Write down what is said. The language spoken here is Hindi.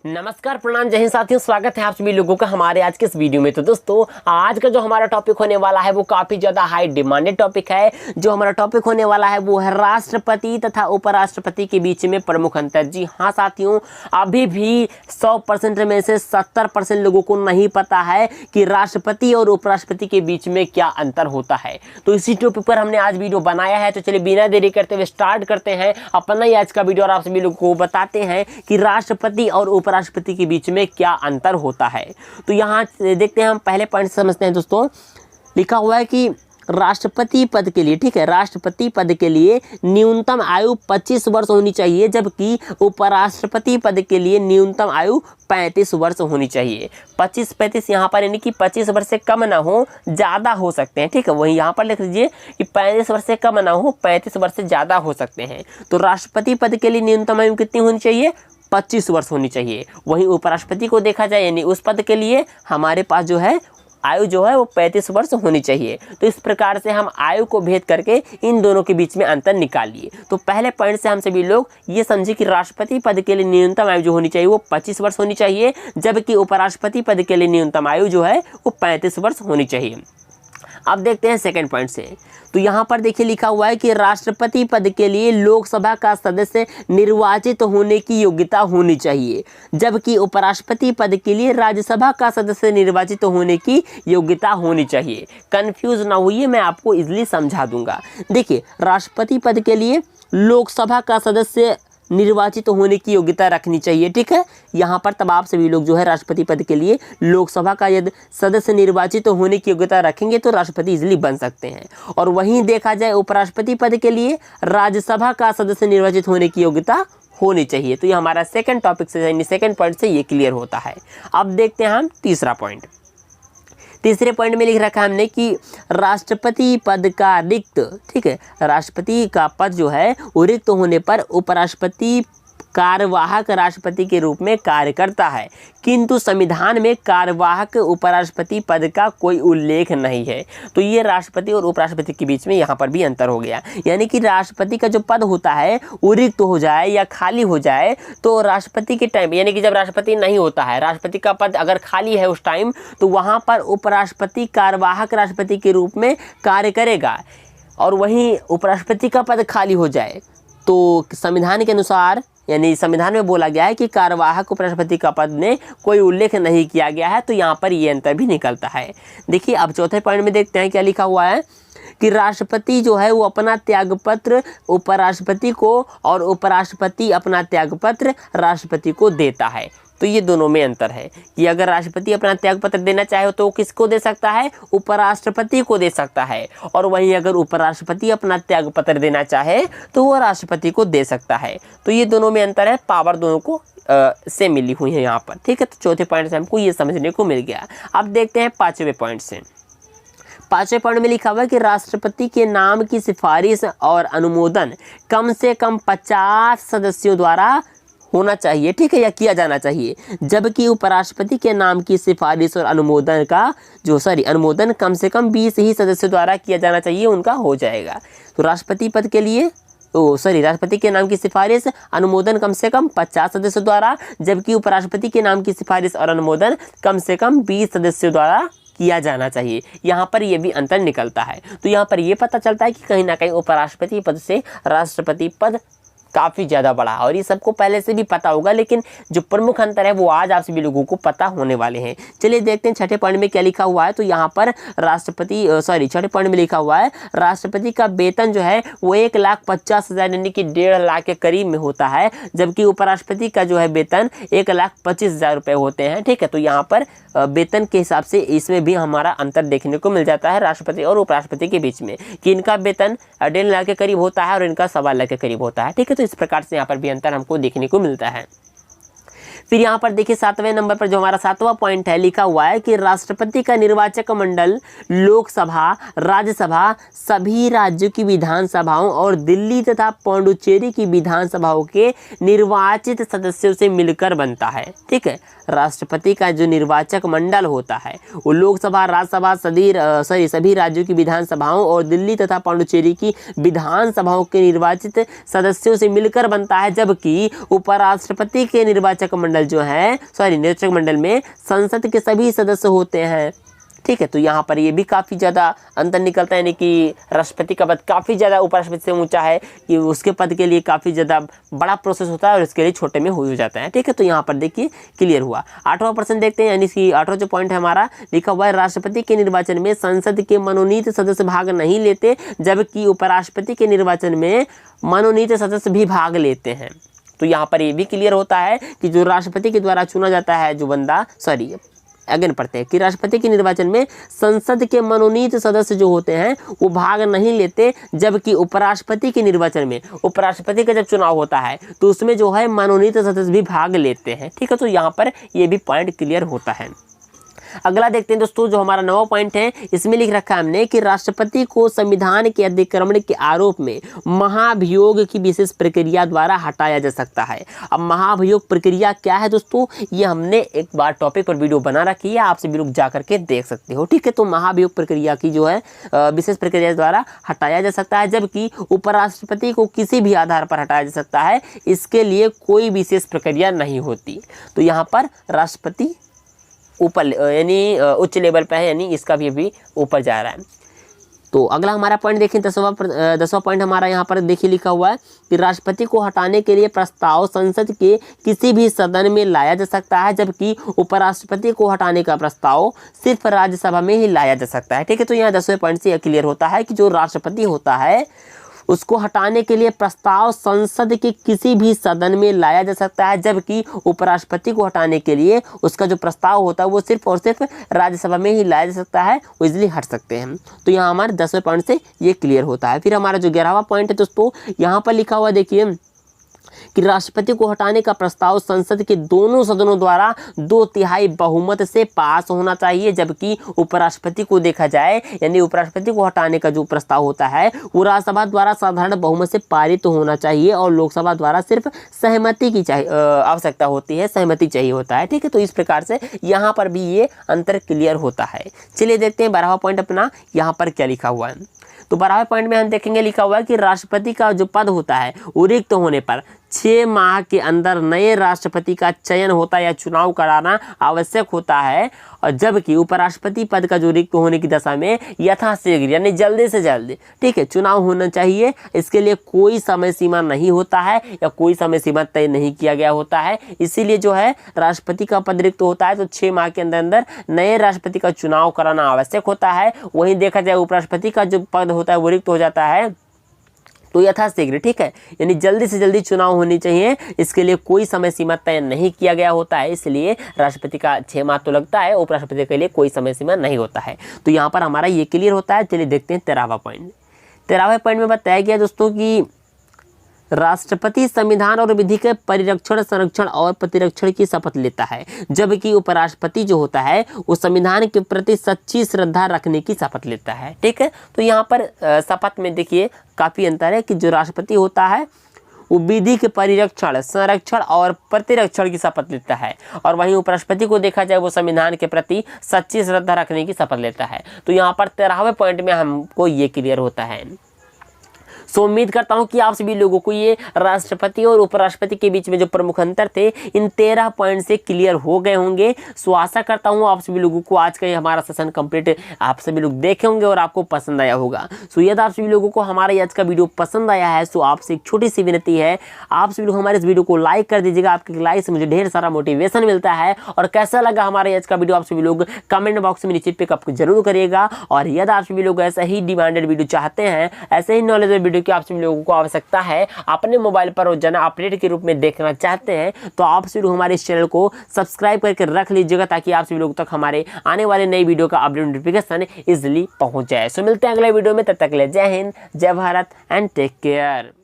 नमस्कार, प्रणाम, जय हिंद साथियों। स्वागत है आप सभी लोगों का हमारे आज के इस वीडियो में। तो दोस्तों, आज का जो हमारा टॉपिक होने वाला है वो काफ़ी ज़्यादा हाई डिमांडेड टॉपिक है। जो हमारा टॉपिक होने वाला है वो है राष्ट्रपति तथा उपराष्ट्रपति के बीच में प्रमुख अंतर। जी हाँ साथियों, अभी भी 100% में से 70% लोगों को नहीं पता है कि राष्ट्रपति और उपराष्ट्रपति के बीच में क्या अंतर होता है। तो इसी टॉपिक पर हमने आज वीडियो बनाया है। तो चलिए बिना देरी करते हुए स्टार्ट करते हैं अपना ही आज का वीडियो और आप सभी लोगों को बताते हैं कि राष्ट्रपति और उपराष्ट्रपति के बीच में क्या अंतर होता है। तो यहाँ देखते हैं, हम पहले पॉइंट समझते हैं। दोस्तों, लिखा हुआ है कि राष्ट्रपति पद के लिए, ठीक है, राष्ट्रपति पद के लिए न्यूनतम आयु 25 वर्ष होनी चाहिए, जबकि उपराष्ट्रपति पद के लिए न्यूनतम आयु 35 वर्ष होनी चाहिए। 25-35 यहाँ पर यानी कि 25 वर्ष से कम ना हो, ज़्यादा हो सकते हैं, ठीक है। वहीं यहाँ पर लिख लीजिए कि 35 वर्ष से कम ना हो, 35 वर्ष से ज़्यादा हो सकते हैं। तो राष्ट्रपति पद के लिए न्यूनतम आयु कितनी होनी चाहिए? 25 वर्ष होनी चाहिए। वहीं उपराष्ट्रपति को देखा जाए यानी उस पद के लिए हमारे पास जो है आयु जो है वो 35 वर्ष होनी चाहिए। तो इस प्रकार से हम आयु को भेद करके इन दोनों के बीच में अंतर निकालिए। तो पहले पॉइंट से हम सभी लोग ये समझे कि राष्ट्रपति पद के लिए न्यूनतम आयु जो होनी चाहिए वो 25 वर्ष होनी चाहिए, जबकि उपराष्ट्रपति पद के लिए न्यूनतम आयु जो है वो 35 वर्ष होनी चाहिए। अब देखते हैं सेकंड पॉइंट से। तो यहाँ पर देखिए लिखा हुआ है कि राष्ट्रपति पद के लिए लोकसभा का सदस्य निर्वाचित होने की योग्यता होनी चाहिए, जबकि उपराष्ट्रपति पद के लिए राज्यसभा का सदस्य निर्वाचित होने की योग्यता होनी चाहिए। कंफ्यूज ना होइए, मैं आपको इजीली समझा दूंगा। देखिए, राष्ट्रपति पद के लिए लोकसभा का सदस्य निर्वाचित होने की योग्यता रखनी चाहिए, ठीक है। यहाँ पर तब आप सभी लोग जो है राष्ट्रपति पद के लिए लोकसभा का यदि सदस्य निर्वाचित होने की योग्यता रखेंगे तो राष्ट्रपति इजीली बन सकते हैं। और वहीं देखा जाए उपराष्ट्रपति पद के लिए राज्यसभा का सदस्य निर्वाचित होने की योग्यता होनी चाहिए। तो ये हमारा सेकंड टॉपिक से यानी सेकंड पॉइंट से ये क्लियर होता है। अब देखते हैं हम तीसरा पॉइंट। तीसरे पॉइंट में लिख रखा है हमने कि राष्ट्रपति पद का रिक्त, ठीक है, राष्ट्रपति का पद जो है वो रिक्त होने पर उपराष्ट्रपति कार्यवाहक राष्ट्रपति के रूप में कार्य करता है, किंतु संविधान में कार्यवाहक उपराष्ट्रपति पद का कोई उल्लेख नहीं है। तो ये राष्ट्रपति और उपराष्ट्रपति के बीच में यहाँ पर भी अंतर हो गया। यानी कि राष्ट्रपति का जो पद होता है वो रिक्त हो जाए या खाली हो जाए तो राष्ट्रपति के टाइम यानी कि जब राष्ट्रपति नहीं होता है, राष्ट्रपति का पद अगर खाली है उस टाइम, तो वहाँ पर उपराष्ट्रपति कार्यवाहक राष्ट्रपति के रूप में कार्य करेगा। और वहीं उपराष्ट्रपति का पद खाली हो जाए तो संविधान के अनुसार यानी संविधान में बोला गया है कि कार्यवाहक उपराष्ट्रपति का पद में कोई उल्लेख नहीं किया गया है। तो यहाँ पर ये अंतर भी निकलता है। देखिए, अब चौथे पॉइंट में देखते हैं क्या लिखा हुआ है कि राष्ट्रपति जो है वो अपना त्यागपत्र उपराष्ट्रपति को और उपराष्ट्रपति अपना त्यागपत्र राष्ट्रपति को देता है। तो ये दोनों में अंतर है कि अगर राष्ट्रपति अपना त्यागपत्र देना चाहे तो किसको दे सकता है? उपराष्ट्रपति को दे सकता है। और वहीं अगर उपराष्ट्रपति अपना त्यागपत्र देना चाहे तो वो राष्ट्रपति को दे सकता है। तो ये दोनों में अंतर है, पावर दोनों को से मिली हुई है यहाँ पर, ठीक है। तो चौथे पॉइंट से हमको ये समझने को मिल गया। अब देखते हैं पांचवें पॉइंट से। पांचवें पॉइंट में लिखा हुआ है कि राष्ट्रपति के नाम की सिफारिश और अनुमोदन कम से कम 50 सदस्यों द्वारा होना चाहिए, ठीक है, या किया जाना चाहिए, जबकि उपराष्ट्रपति के नाम की सिफारिश और अनुमोदन अनुमोदन कम से कम 20 ही सदस्यों द्वारा किया जाना चाहिए, उनका हो जाएगा। तो राष्ट्रपति पद के लिए राष्ट्रपति के नाम की सिफारिश अनुमोदन कम से कम 50 सदस्यों द्वारा, जबकि उपराष्ट्रपति के नाम की सिफारिश और अनुमोदन कम से कम 20 सदस्यों द्वारा किया जाना चाहिए। यहाँ पर ये भी अंतर निकलता है। तो यहाँ पर ये पता चलता है कि कहीं ना कहीं उपराष्ट्रपति पद से राष्ट्रपति पद काफ़ी ज़्यादा बड़ा है। और ये सबको पहले से भी पता होगा, लेकिन जो प्रमुख अंतर है वो आज आप सभी लोगों को पता होने वाले हैं। चलिए देखते हैं छठे पॉइंट में क्या लिखा हुआ है। तो यहाँ पर छठे पॉइंट में लिखा हुआ है राष्ट्रपति का वेतन जो है वो 1,50,000 यानी कि 1.5 लाख के करीब में होता है, जबकि उपराष्ट्रपति का जो है वेतन 1,25,000 रुपये होते हैं, ठीक है। तो यहाँ पर वेतन के हिसाब से इसमें भी हमारा अंतर देखने को मिल जाता है राष्ट्रपति और उपराष्ट्रपति के बीच में, कि इनका वेतन 1.5 लाख के करीब होता है और इनका 1.25 लाख के करीब होता है, ठीक है। तो इस प्रकार से यहाँ पर भी अंतर हमको देखने को मिलता है। फिर यहाँ पर देखिए 7वें नंबर पर जो हमारा 7वां पॉइंट है लिखा हुआ है कि राष्ट्रपति का निर्वाचक मंडल लोकसभा, राज्यसभा, सभी राज्यों की विधानसभाओं और दिल्ली तथा पौंडुचेरी की विधानसभाओं के निर्वाचित सदस्यों से मिलकर बनता है, ठीक है। राष्ट्रपति का जो निर्वाचक मंडल होता है वो लोकसभा, राज्यसभा, सभी राज्यों की विधानसभाओं और दिल्ली तथा पौंडुचेरी की विधानसभाओं के निर्वाचित सदस्यों से मिलकर बनता है, जबकि उपराष्ट्रपति के निर्वाचक मंडल मंडल जो है नियोजक मंडल में संसद के सभी सदस्य होते हैं। ठीक है, तो यहाँ पर ये भी काफ़ी ज़्यादा अंतर निकलता है, यानी कि राष्ट्रपति का पद काफ़ी ज़्यादा उपराष्ट्रपति से ऊंचा है, कि उसके पद के लिए काफ़ी ज़्यादा बड़ा प्रोसेस होता है और इसके लिए छोटे में हो जाता है। ठीक है, तो यहाँ पर देखिए क्लियर हुआ। 8वां प्रश्न देखते हैं, यानी कि 8वां जो पॉइंट है हमारा लिखा हुआ है, राष्ट्रपति के निर्वाचन में संसद के मनोनीत सदस्य भाग नहीं लेते, जबकि उपराष्ट्रपति के निर्वाचन में मनोनीत सदस्य भी भाग लेते हैं। तो यहाँ पर ये भी क्लियर होता है कि जो राष्ट्रपति के द्वारा चुना जाता है जो बंदा अगेन पढ़ते हैं कि राष्ट्रपति के निर्वाचन में संसद के मनोनीत सदस्य जो होते हैं वो भाग नहीं लेते, जबकि उपराष्ट्रपति के निर्वाचन में उपराष्ट्रपति का जब चुनाव होता है तो उसमें जो है मनोनीत सदस्य भी भाग लेते हैं। ठीक है, तो यहाँ पर ये भी पॉइंट क्लियर होता है। अगला देखते हैं दोस्तों, जो हमारा 9वां पॉइंट है, इसमें लिख रखा है हमने कि राष्ट्रपति को संविधान के अतिक्रमण के आरोप में महाभियोग की विशेष प्रक्रिया द्वारा हटाया जा सकता है। अब महाभियोग प्रक्रिया क्या है दोस्तों, ये हमने एक बार टॉपिक पर वीडियो बना रखी है, आपसे भी लोग जा करके देख सकते हो। ठीक है, तो महाभियोग प्रक्रिया की जो है विशेष प्रक्रिया द्वारा हटाया जा सकता है, जबकि उपराष्ट्रपति को किसी भी आधार पर हटाया जा सकता है, इसके लिए कोई विशेष प्रक्रिया नहीं होती। तो यहाँ पर राष्ट्रपति ऊपर यानी उच्च लेवल पे है, यानी इसका भी अभी ऊपर जा रहा है। तो अगला हमारा पॉइंट देखें, 10वां पॉइंट हमारा यहाँ पर देखिए लिखा हुआ है कि राष्ट्रपति को हटाने के लिए प्रस्ताव संसद के किसी भी सदन में लाया जा सकता है, जबकि उपराष्ट्रपति को हटाने का प्रस्ताव सिर्फ राज्यसभा में ही लाया जा सकता है। ठीक है, तो यहाँ 10वें पॉइंट से क्लियर होता है कि जो राष्ट्रपति होता है उसको हटाने के लिए प्रस्ताव संसद के किसी भी सदन में लाया जा सकता है, जबकि उपराष्ट्रपति को हटाने के लिए उसका जो प्रस्ताव होता है वो सिर्फ और सिर्फ राज्यसभा में ही लाया जा सकता है, वो इजीली हट सकते हैं। तो यहाँ हमारे 10वें पॉइंट से ये क्लियर होता है। फिर हमारा जो 11वां पॉइंट है दोस्तों, यहाँ पर लिखा हुआ देखिए कि राष्ट्रपति को हटाने का प्रस्ताव संसद के दोनों सदनों द्वारा 2/3 बहुमत से पास होना चाहिए, जबकि उपराष्ट्रपति को देखा जाए, यानी उपराष्ट्रपति को हटाने का जो प्रस्ताव होता है वो राज्यसभा द्वारा साधारण बहुमत से पारित होना चाहिए और लोकसभा द्वारा सिर्फ सहमति की आवश्यकता होती है, सहमति चाहिए होता है। ठीक है, तो इस प्रकार से यहाँ पर भी ये अंतर क्लियर होता है। चलिए देखते हैं 12वां पॉइंट अपना यहाँ पर क्या लिखा हुआ है। तो 12वें पॉइंट में हम देखेंगे लिखा हुआ है कि राष्ट्रपति का जो पद होता है वो रिक्त होने पर 6 माह के अंदर नए राष्ट्रपति का चयन होता है या चुनाव कराना आवश्यक होता है, और जबकि उपराष्ट्रपति पद का जो रिक्त होने की दशा में यथाशीघ्र यानी जल्दी से जल्दी ठीक है चुनाव होना चाहिए। इसके लिए कोई समय सीमा नहीं होता है या कोई समय सीमा तय नहीं किया गया होता है। इसीलिए जो है राष्ट्रपति का पद रिक्त होता है तो 6 माह के अंदर अंदर नए राष्ट्रपति का चुनाव कराना आवश्यक होता है। वहीं देखा जाए उपराष्ट्रपति का जो पद होता है वो रिक्त हो जाता है तो यथाशीघ्र ठीक है यानी जल्दी से जल्दी चुनाव होनी चाहिए। इसके लिए कोई समय सीमा तय नहीं किया गया होता है, इसलिए राष्ट्रपति का 6 माह तो लगता है, उपराष्ट्रपति के लिए कोई समय सीमा नहीं होता है। तो यहाँ पर हमारा ये क्लियर होता है। चलिए देखते हैं 13वां पॉइंट। 13वें पॉइंट में बताया गया दोस्तों कि राष्ट्रपति संविधान और विधि के परिरक्षण, संरक्षण और प्रतिरक्षण की शपथ लेता है, जबकि उपराष्ट्रपति जो होता है वो संविधान के प्रति सच्ची श्रद्धा रखने की शपथ लेता है। ठीक है, तो यहाँ पर शपथ में देखिए काफ़ी अंतर है कि जो राष्ट्रपति होता है वो विधि के परिरक्षण, संरक्षण और प्रतिरक्षण की शपथ लेता है, और वहीं उपराष्ट्रपति को देखा जाए वो संविधान के प्रति सच्ची श्रद्धा रखने की शपथ लेता है। तो यहाँ पर 13वें पॉइंट में हमको ये क्लियर होता है। सो उम्मीद करता हूं कि आप सभी लोगों को ये राष्ट्रपति और उपराष्ट्रपति के बीच में जो प्रमुख अंतर थे इन 13 पॉइंट से क्लियर हो गए होंगे। सो आशा करता हूं आप सभी लोगों को आज का ये हमारा सेशन कंप्लीट आप सभी लोग देखे होंगे और आपको पसंद आया होगा। सो यदि आप सभी लोगों को हमारा आज का वीडियो पसंद आया है तो आपसे एक छोटी सी विनती है, आप सभी लोग हमारे इस वीडियो को लाइक कर दीजिएगा। आपके लाइक से मुझे ढेर सारा मोटिवेशन मिलता है। और कैसा लगा हमारे आज का वीडियो आप सभी लोग कमेंट बॉक्स में नीचे पिकअप जरूर करिएगा। और यदि आप सभी लोग ऐसा ही डिमांडेड वीडियो चाहते हैं, ऐसे ही नॉलेजेबल वीडियो की आप सभी लोगों को आवश्यकता है, अपने मोबाइल पर रोजाना अपडेट के रूप में देखना चाहते हैं, तो आप सभी लोग हमारे इस चैनल को सब्सक्राइब करके रख लीजिएगा ताकि आप सभी लोगों तक हमारे आने वाले नई वीडियो का अपडेट नोटिफिकेशन इजिली पहुंच जाए। सो मिलते हैं अगले वीडियो में, तब तक के लिए जय हिंद, जय भारत एंड टेक केयर।